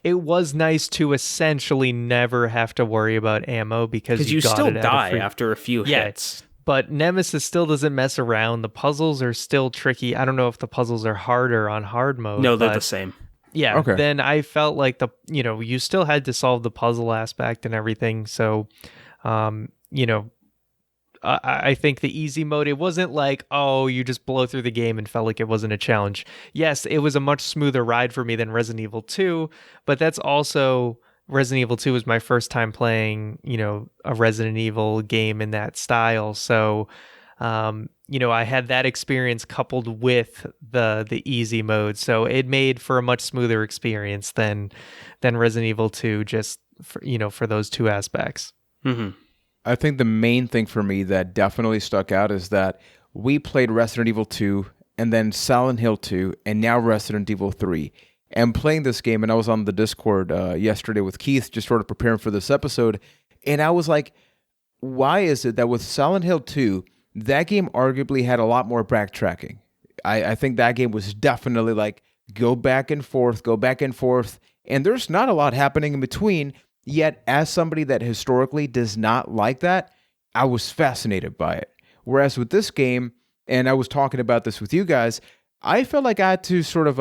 it was nice to essentially never have to worry about ammo because you still die after a few hits. But Nemesis still doesn't mess around. The puzzles are still tricky. I don't know if the puzzles are harder on hard mode. No, they're the same. Yeah, okay. Then I felt like you still had to solve the puzzle aspect and everything. So, I think the easy mode, it wasn't like, oh, you just blow through the game and felt like it wasn't a challenge. Yes, it was a much smoother ride for me than Resident Evil 2, but that's also, Resident Evil 2 was my first time playing, a Resident Evil game in that style. So, I had that experience coupled with the easy mode. So it made for a much smoother experience than Resident Evil 2, just for those two aspects. Mm-hmm. I think the main thing for me that definitely stuck out is that we played Resident Evil 2 and then Silent Hill 2 and now Resident Evil 3. And playing this game, and I was on the Discord yesterday with Keith, just sort of preparing for this episode, and I was like, why is it that with Silent Hill 2, that game arguably had a lot more backtracking? I think that game was definitely like, go back and forth, and there's not a lot happening in between. Yet, as somebody that historically does not like that, I was fascinated by it. Whereas with this game, and I was talking about this with you guys, I felt like I had to sort of,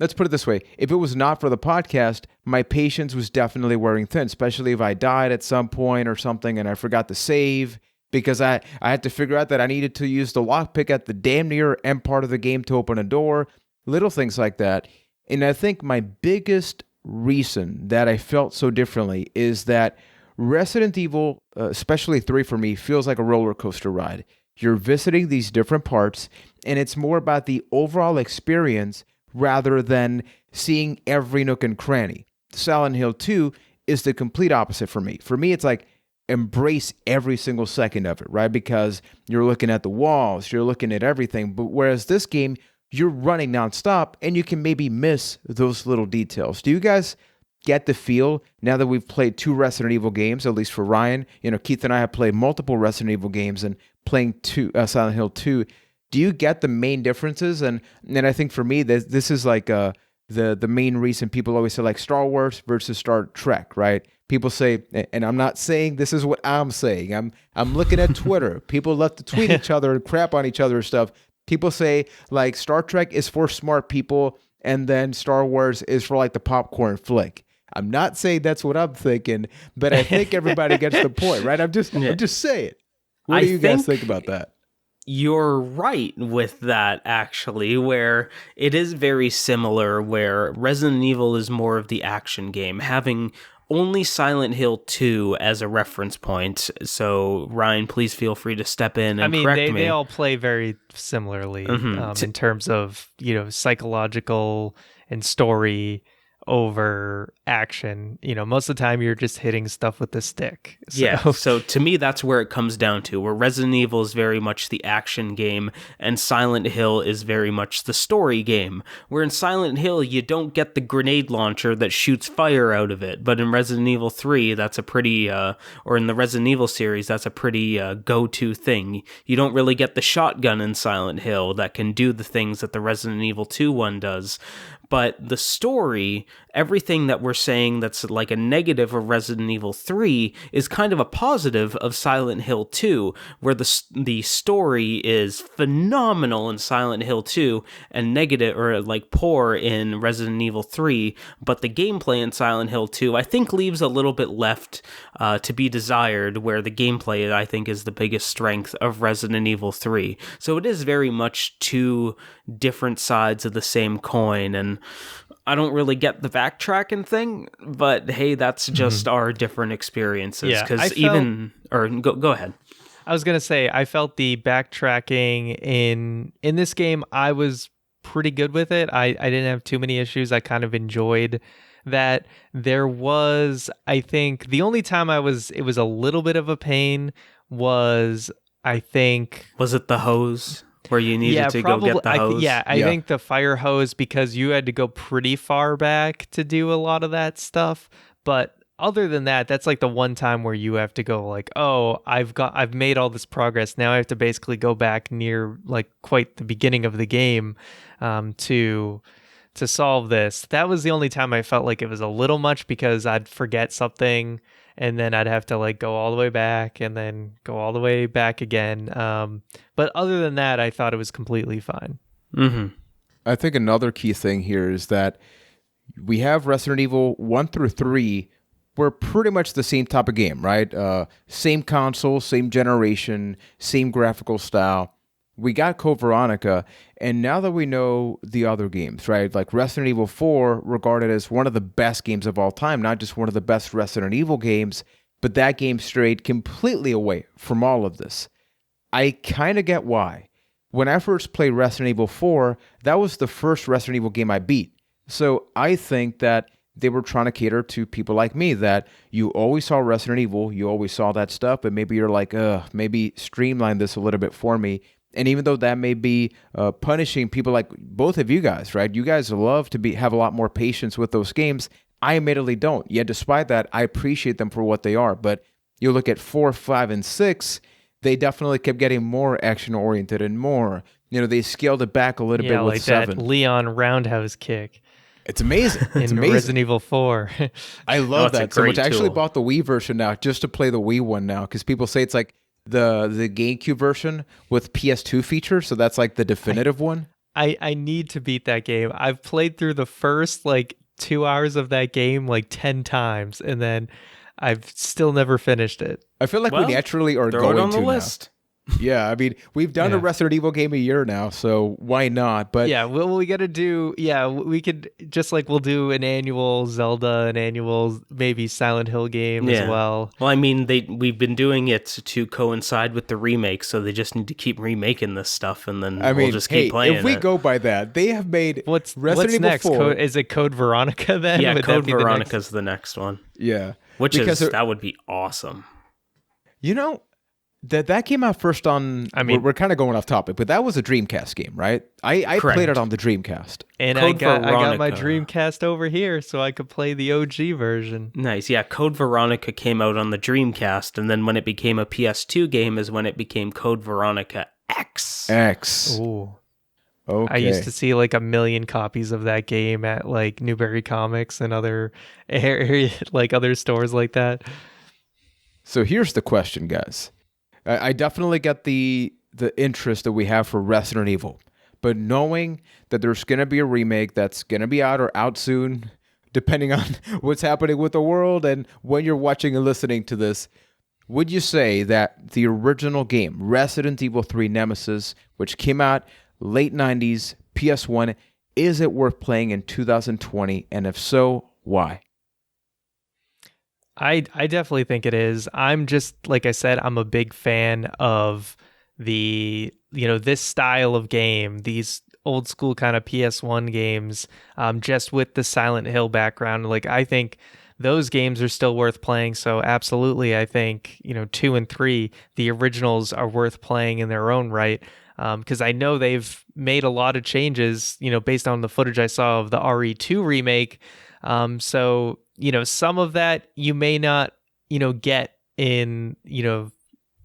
let's put it this way, if it was not for the podcast, my patience was definitely wearing thin, especially if I died at some point or something and I forgot to save, because I had to figure out that I needed to use the lockpick at the damn near end part of the game to open a door, little things like that. And I think my biggest reason that I felt so differently is that Resident Evil, especially 3 for me, feels like a roller coaster ride. You're visiting these different parts, and it's more about the overall experience rather than seeing every nook and cranny. Silent Hill 2 is the complete opposite for me. For me, it's like embrace every single second of it, right? Because you're looking at the walls, you're looking at everything. But whereas this game, you're running nonstop and you can maybe miss those little details. Do you guys get the feel now that we've played 2 Resident Evil games, at least for Ryan? Keith and I have played multiple Resident Evil games, and playing Silent Hill 2. Do you get the main differences? And I think for me, this is like the main reason people always say like Star Wars versus Star Trek, right? People say, and I'm not saying this is what I'm saying. I'm looking at Twitter. People love to tweet each other and crap on each other and stuff. People say like Star Trek is for smart people and then Star Wars is for like the popcorn flick. I'm not saying that's what I'm thinking, but I think everybody gets the point, right? I'm just saying. What do you guys think about that? You're right with that, actually, where it is very similar, where Resident Evil is more of the action game, having only Silent Hill 2 as a reference point. So, Ryan, please feel free to step in and correct me. They all play very similarly in terms of, psychological and story over action. Most of the time you're just hitting stuff with the stick. So to me, that's where it comes down to, where Resident Evil is very much the action game and Silent Hill is very much the story game, where in Silent Hill you don't get the grenade launcher that shoots fire out of it, but in Resident Evil 3 that's a pretty or in the Resident Evil series, that's a pretty go-to thing. You don't really get the shotgun in Silent Hill that can do the things that the Resident Evil 2 one does. But the story, everything that we're saying that's like a negative of Resident Evil 3 is kind of a positive of Silent Hill 2, where the story is phenomenal in Silent Hill 2 and negative or like poor in Resident Evil 3, but the gameplay in Silent Hill 2 I think leaves a little bit left to be desired, where the gameplay I think is the biggest strength of Resident Evil 3. So it is very much two different sides of the same coin, and I don't really get the backtracking thing, but hey, that's just our different experiences. Because go ahead. I was gonna say I felt the backtracking in this game. I was pretty good with it. I didn't have too many issues. I kind of enjoyed that. There was, I think, the only time it was a little bit of a pain was, I think, was it the hose? Where you needed to go get the hose? I think the fire hose, because you had to go pretty far back to do a lot of that stuff. But other than that, that's like the one time where you have to go like, oh, I've made all this progress. Now I have to basically go back near like quite the beginning of the game to solve this. That was the only time I felt like it was a little much, because I'd forget something and then I'd have to like go all the way back and then go all the way back again. But other than that, I thought it was completely fine. Mm-hmm. I think another key thing here is that we have Resident Evil 1 through 3 were pretty much the same type of game, right? Same console, same generation, same graphical style. We got Code Veronica, and now that we know the other games, right? Like Resident Evil 4, regarded as one of the best games of all time, not just one of the best Resident Evil games, but that game strayed completely away from all of this. I kind of get why. When I first played Resident Evil 4, that was the first Resident Evil game I beat. So I think that they were trying to cater to people like me, that you always saw Resident Evil, you always saw that stuff, but maybe you're like, maybe streamline this a little bit for me. And even though that may be punishing people like both of you guys, right? You guys love to have a lot more patience with those games. I admittedly don't. Yet despite that, I appreciate them for what they are. But you look at 4, 5, and 6, they definitely kept getting more action-oriented and more. They scaled it back a little bit with like 7. That Leon roundhouse kick. It's amazing. It's in amazing. Resident Evil 4. I love that so much. I actually bought the Wii version now just to play the Wii one now, because people say it's like the GameCube version with PS2 feature, so that's like the definitive one. I need to beat that game. I've played through the first like 2 hours of that game like 10 times, and then I've still never finished it. I feel like we naturally are going on the to list. Yeah, I mean, we've done a Resident Evil game a year now, so why not? But yeah, we got to do. Yeah, we could just like we'll do an annual Zelda, an annual maybe Silent Hill game as well. Well, I mean, we've been doing it to coincide with the remake, so they just need to keep remaking this stuff, and then we'll just keep playing. If we go by that, they have made what's Evil next? 4. Is it Code Veronica then? Yeah, Code Veronica's the next one. Yeah, that would be awesome. That came out first on. I mean, we're kind of going off topic, but that was a Dreamcast game, right? I played it on the Dreamcast, and I got my Dreamcast over here, so I could play the OG version. Nice, yeah. Code Veronica came out on the Dreamcast, and then when it became a PS2 game, is when it became Code Veronica X. Ooh. Okay. I used to see like 1 million copies of that game at like Newberry Comics and other like other stores like that. So here's the question, guys. I definitely get the interest that we have for Resident Evil, but knowing that there's going to be a remake that's going to be out or out soon, depending on what's happening with the world and when you're watching and listening to this, would you say that the original game, Resident Evil 3 Nemesis, which came out late 90s, PS1, is it worth playing in 2020? And if so, why? I definitely think it is. I'm just, like I said, I'm a big fan of this style of game, these old school kind of PS1 games, just with the Silent Hill background. Like, I think those games are still worth playing. So absolutely, I think, 2 and 3, the originals are worth playing in their own right. Because I know they've made a lot of changes, based on the footage I saw of the RE2 remake. So, some of that you may not, get in,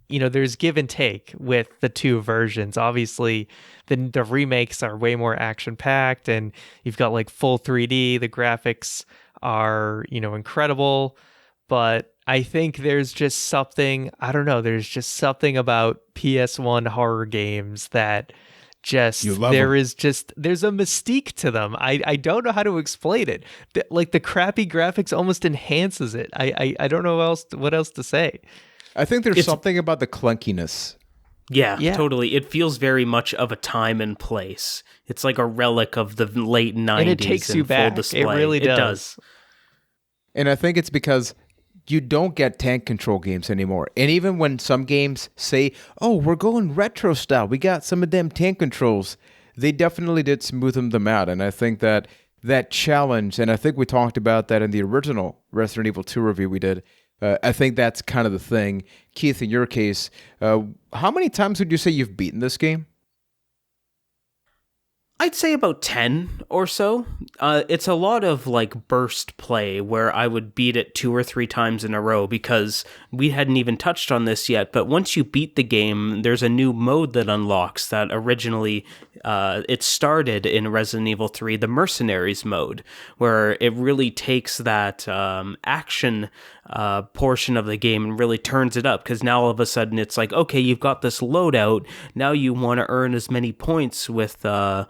there's give and take with the two versions. Obviously, the remakes are way more action packed, and you've got like full 3D. The graphics are, incredible. But I think there's just something, I don't know, there's just something about PS1 horror games that there's a mystique to them. I don't know how to explain it. Like, the crappy graphics almost enhances it. I don't know what else to say. I think there's something about the clunkiness. Yeah, totally. It feels very much of a time and place. It's like a relic of the late 90s and it takes you back. It really does. And I think it's because you don't get tank control games anymore. And even when some games say, oh, we're going retro style, we got some of them tank controls, they definitely did smooth them out. And I think that challenge, and I think we talked about that in the original Resident Evil 2 review we did, I think that's kind of the thing. Keith, in your case, how many times would you say you've beaten this game? I'd say about 10 or so. It's a lot of like burst play where I would beat it 2 or 3 times in a row, because we hadn't even touched on this yet, but once you beat the game, there's a new mode that unlocks that originally it started in Resident Evil 3, the Mercenaries mode, where it really takes that action portion of the game and really turns it up, because now all of a sudden it's like, okay, you've got this loadout, now you want to earn as many points with the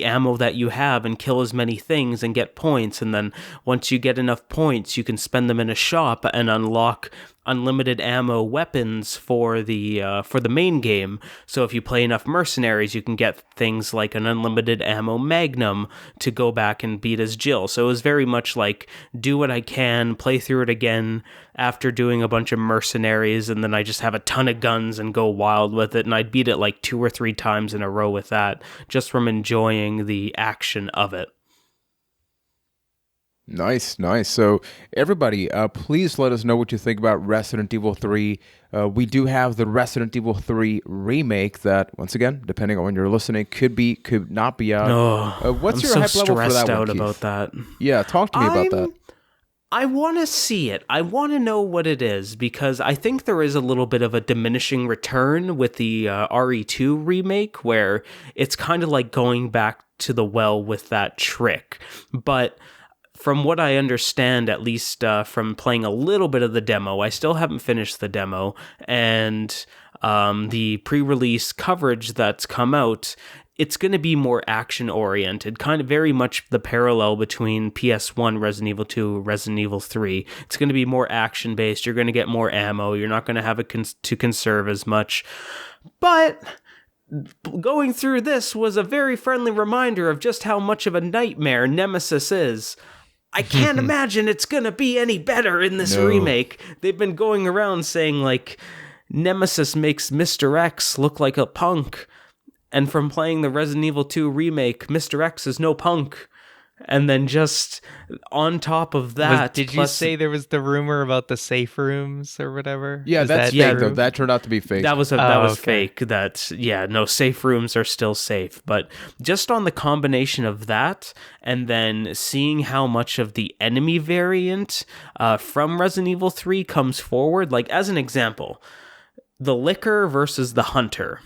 ammo that you have and kill as many things and get points, and then once you get enough points you can spend them in a shop and unlock unlimited ammo weapons for the main game. So if you play enough Mercenaries, you can get things like an unlimited ammo Magnum to go back and beat as Jill. So it was very much like, do what I can, play through it again after doing a bunch of Mercenaries, and then I just have a ton of guns and go wild with it. And I'd beat it like 2 or 3 times in a row with that, just from enjoying the action of it. Nice. So everybody, please let us know what you think about Resident Evil 3. We do have the Resident Evil 3 remake that, once again, depending on when you're listening, could not be out. What's your hype level for that one, Keith? I'm so stressed out about that. Yeah, talk to me about that. I want to see it. I want to know what it is, because I think there is a little bit of a diminishing return with the RE2 remake, where it's kind of like going back to the well with that trick. But from what I understand, at least from playing a little bit of the demo, I still haven't finished the demo, and the pre-release coverage that's come out, it's going to be more action-oriented, kind of very much the parallel between PS1, Resident Evil 2, Resident Evil 3. It's going to be more action-based, you're going to get more ammo, you're not going to have it to conserve as much. But going through this was a very friendly reminder of just how much of a nightmare Nemesis is. I can't imagine it's going to be any better in this remake. They've been going around saying, like, Nemesis makes Mr. X look like a punk. And from playing the Resident Evil 2 remake, Mr. X is no punk. And then just on top of that... Did you say there was the rumor about the safe rooms or whatever? Yeah, that's fake, though. That turned out to be fake. That was fake. Safe rooms are still safe. But just on the combination of that, and then seeing how much of the enemy variant from Resident Evil 3 comes forward, like, as an example, the Licker versus the Hunter,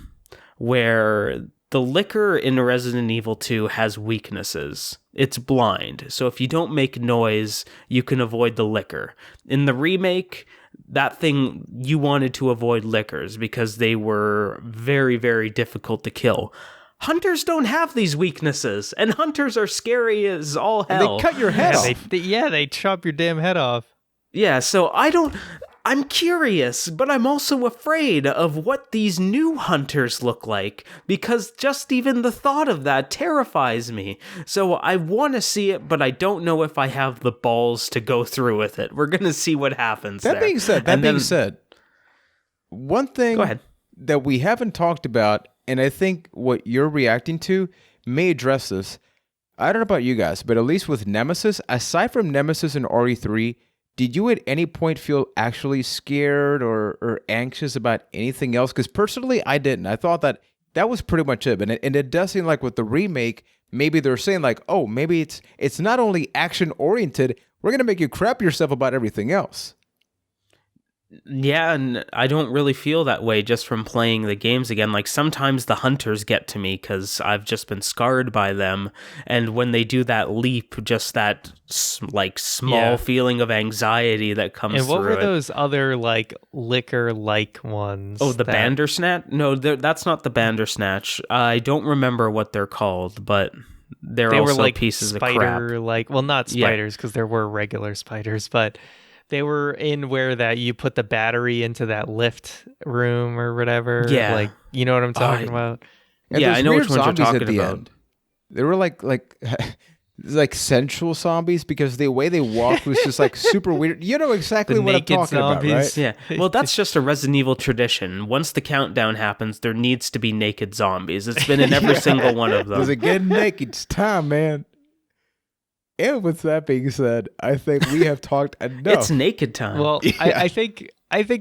where the Licker in Resident Evil 2 has weaknesses. It's blind, so if you don't make noise, you can avoid the Licker. In the remake, that thing, you wanted to avoid Lickers because they were very, very difficult to kill. Hunters don't have these weaknesses, and Hunters are scary as all hell. They cut your head off. They chop your damn head off. Yeah, so I don't... I'm curious, but I'm also afraid of what these new hunters look like, because just even the thought of that terrifies me. So I want to see it, but I don't know if I have the balls to go through with it. We're going to see what happens That there. being said, one thing Go ahead. that we haven't talked about, and I think what you're reacting to may address this. I don't know about you guys, but at least with Nemesis, aside from Nemesis and RE3, did you at any point feel actually scared or anxious about anything else? Because personally, I didn't. I thought that was pretty much it. And it does seem like with the remake, maybe they're saying like, oh, maybe it's not only action-oriented, we're going to make you crap yourself about everything else. Yeah, and I don't really feel that way just from playing the games again. Like, sometimes the hunters get to me because I've just been scarred by them. And when they do that leap, just that, like, small feeling of anxiety that comes through. And what were those other, like, liquor-like ones? Oh, the Bandersnatch? No, that's not the Bandersnatch. I don't remember what they're called, but they also were like pieces spider, of crap. like, well, not spiders, because there were regular spiders, but they were in where that you put the battery into that lift room or whatever. Yeah. Like, you know what I'm talking about? And Yeah, those I know weird which ones you're zombies talking at the about. end. They were like sensual zombies because the way they walked was just like super weird. You know exactly The what I'm naked talking about, zombies. right? Yeah, well, that's just a Resident Evil tradition. Once the countdown happens, there needs to be naked zombies. It's been in every single one of them. Does it get naked? It's time, man. And with that being said, I think we have talked enough. It's naked time. Well, I think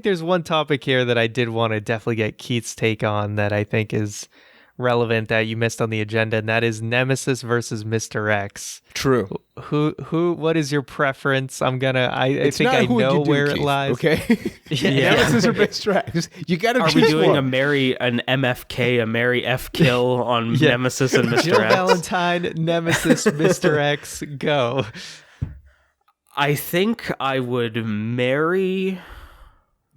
there's one topic here that I did want to definitely get Keith's take on that I think is relevant that you missed on the agenda, and that is Nemesis versus Mr. X. True. What is your preference? I It's think not I who would know you do, where it Keith, lies. Okay. Yeah. Nemesis or Mr. X. You got to Are choose we doing one. an MFK, a Mary F. Kill on Nemesis and Mr. Jill X? Valentine, Nemesis, Mr. X, go. I think I would marry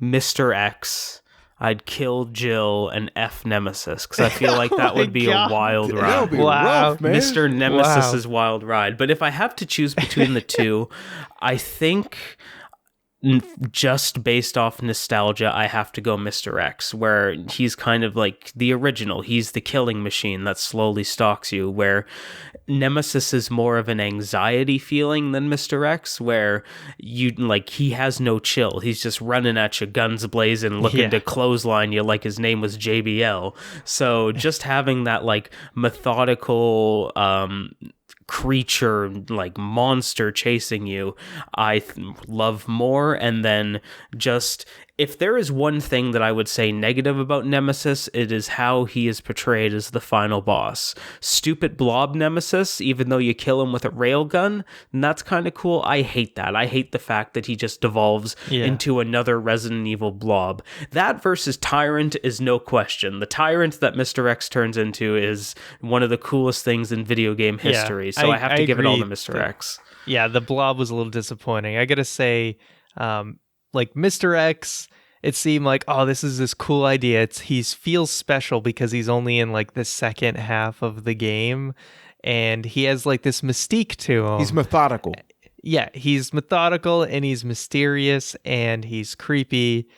Mr. X. I'd kill Jill and F Nemesis because I feel like that would be God. a wild That ride. would be Wow. rough, man. Mr. Nemesis' wild ride. But if I have to choose between the two, I think just based off nostalgia, I have to go Mr. X, where he's kind of like the original. He's the killing machine that slowly stalks you, where Nemesis is more of an anxiety feeling than Mr. X, where he has no chill. He's just running at you, guns blazing, looking to clothesline you like his name was JBL. So just having that like methodical creature, like monster chasing you, I love more. And then just, if there is one thing that I would say negative about Nemesis, it is how he is portrayed as the final boss. Stupid blob Nemesis, even though you kill him with a railgun, and that's kind of cool. I hate that. I hate the fact that he just devolves into another Resident Evil blob. That versus Tyrant is no question. The Tyrant that Mr. X turns into is one of the coolest things in video game history, so I have to give it all to Mr. X. Yeah, the blob was a little disappointing. I gotta say, like Mr. X, it seemed like, oh, this is this cool idea. He feels special because he's only in like the second half of the game, and he has like this mystique to him. He's methodical. Yeah, he's methodical and he's mysterious and he's creepy.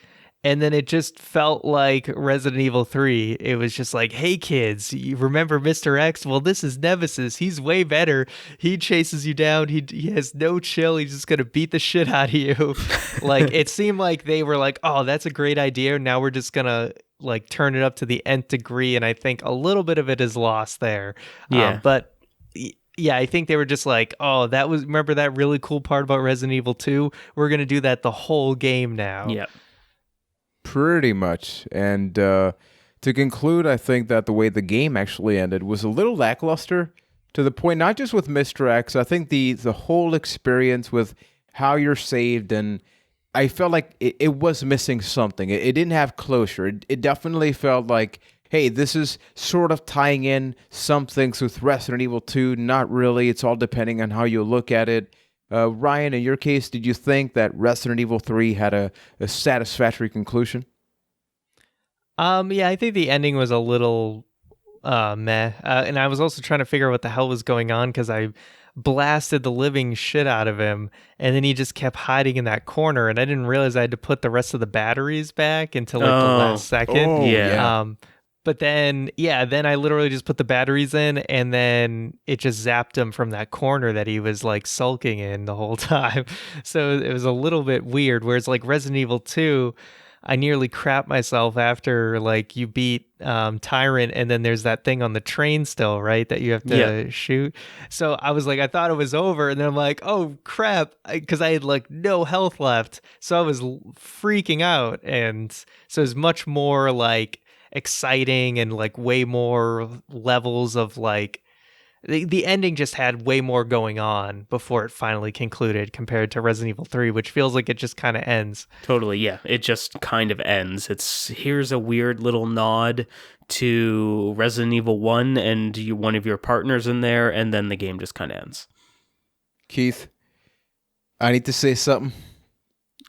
And then it just felt like Resident Evil 3. It was just like, hey kids, you remember Mr. X? Well, this is Nemesis. He's way better. He chases you down. He has no chill. He's just going to beat the shit out of you. Like, it seemed like they were like, oh, that's a great idea. Now we're just going to like turn it up to the nth degree. And I think a little bit of it is lost there. Yeah. But yeah, I think they were just like, oh, remember that really cool part about Resident Evil 2? We're going to do that the whole game now. Yep. Pretty much. And to conclude, I think that the way the game actually ended was a little lackluster, to the point, not just with Mr. X, I think the whole experience with how you're saved, and I felt like it was missing something. It didn't have closure. It definitely felt like, hey, this is sort of tying in some things with Resident Evil 2. Not really. It's all depending on how you look at it. Ryan, in your case, did you think that Resident Evil 3 had a satisfactory conclusion? Yeah, I think the ending was a little meh. And I was also trying to figure out what the hell was going on, because I blasted the living shit out of him, and then he just kept hiding in that corner, and I didn't realize I had to put the rest of the batteries back until like the last second. Oh, yeah. But then I literally just put the batteries in, and then it just zapped him from that corner that he was like sulking in the whole time. So it was a little bit weird. Whereas like Resident Evil 2, I nearly crapped myself after like you beat Tyrant, and then there's that thing on the train still, right? That you have to shoot. So I was like, I thought it was over, and then I'm like, oh crap, because I had like no health left. So I was freaking out, and so it's much more like exciting and like way more levels of like the ending just had way more going on before it finally concluded compared to Resident Evil 3, which feels like it just kind of ends. Totally, yeah. It just kind of ends. Here's a weird little nod to Resident Evil 1 and one of your partners in there, and then the game just kind of ends. Keith, I need to say something.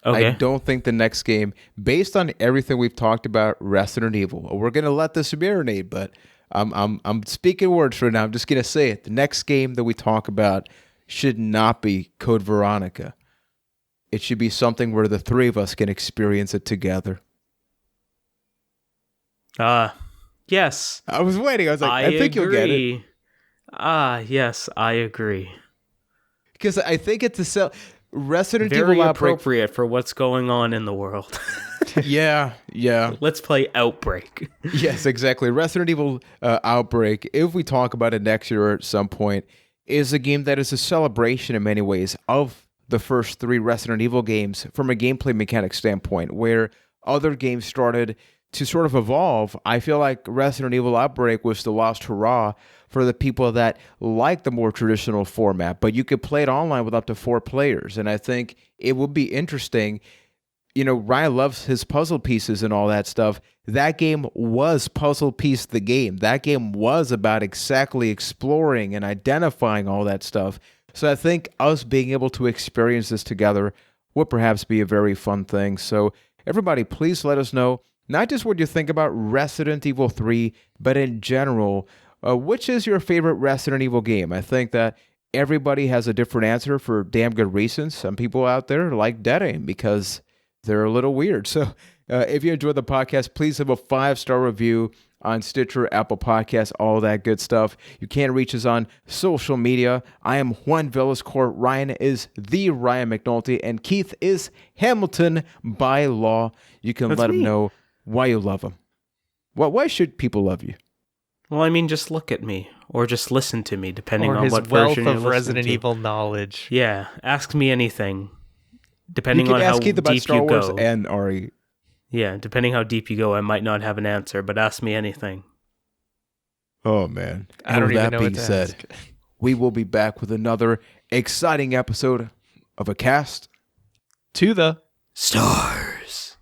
Okay. I don't think the next game, based on everything we've talked about Resident Evil, we're gonna let this marinate, but I'm speaking words right now. I'm just gonna say it. The next game that we talk about should not be Code Veronica. It should be something where the three of us can experience it together. Yes. I was waiting. I was like, I think you'll get it. Yes, I agree. Because I think it's Resident Very Evil Outbreak. appropriate for what's going on in the world. Yeah. Let's play Outbreak. Yes, exactly. Resident Evil Outbreak, if we talk about it next year at some point, is a game that is a celebration in many ways of the first three Resident Evil games from a gameplay mechanic standpoint, where other games started to sort of evolve. I feel like Resident Evil Outbreak was the last hurrah for the people that like the more traditional format, but you could play it online with up to 4 players. And I think it would be interesting. You know, Ryan loves his puzzle pieces and all that stuff. That game was Puzzle Piece the game. That game was about exactly exploring and identifying all that stuff. So I think us being able to experience this together would perhaps be a very fun thing. So everybody, please let us know, not just what you think about Resident Evil 3, but in general, which is your favorite Resident Evil game? I think that everybody has a different answer for damn good reasons. Some people out there like Dead Aim because they're a little weird. So if you enjoyed the podcast, please have a 5-star review on Stitcher, Apple Podcasts, all that good stuff. You can reach us on social media. I am Juan Velascourt. Ryan is the Ryan McNulty, and Keith is Hamilton by law. You can let him know why you love him. Why should people love you? Well, I mean, just look at me, or just listen to me, depending or on his what wealth version you're of listening Resident to. Evil knowledge. Yeah, ask me anything. Depending You can on ask how Keith about deep Star you Wars go. and Ari. Yeah, depending how deep you go, I might not have an answer, but ask me anything. Oh, man. I And don't with even that know being what to said, ask. we will be back with another exciting episode of A Cast To the Stars.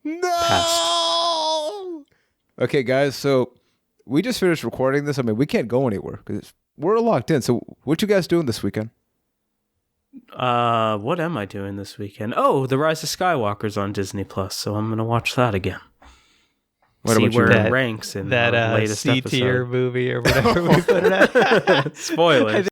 No! Okay, guys, so we just finished recording this. I mean, we can't go anywhere because we're locked in. So what you guys doing this weekend? What am I doing this weekend? Oh, The Rise of Skywalker's on Disney Plus, so I'm gonna watch that again. What See about you, where Ryan? it ranks in that the latest C tier episode. movie or whatever we put it at. Spoilers.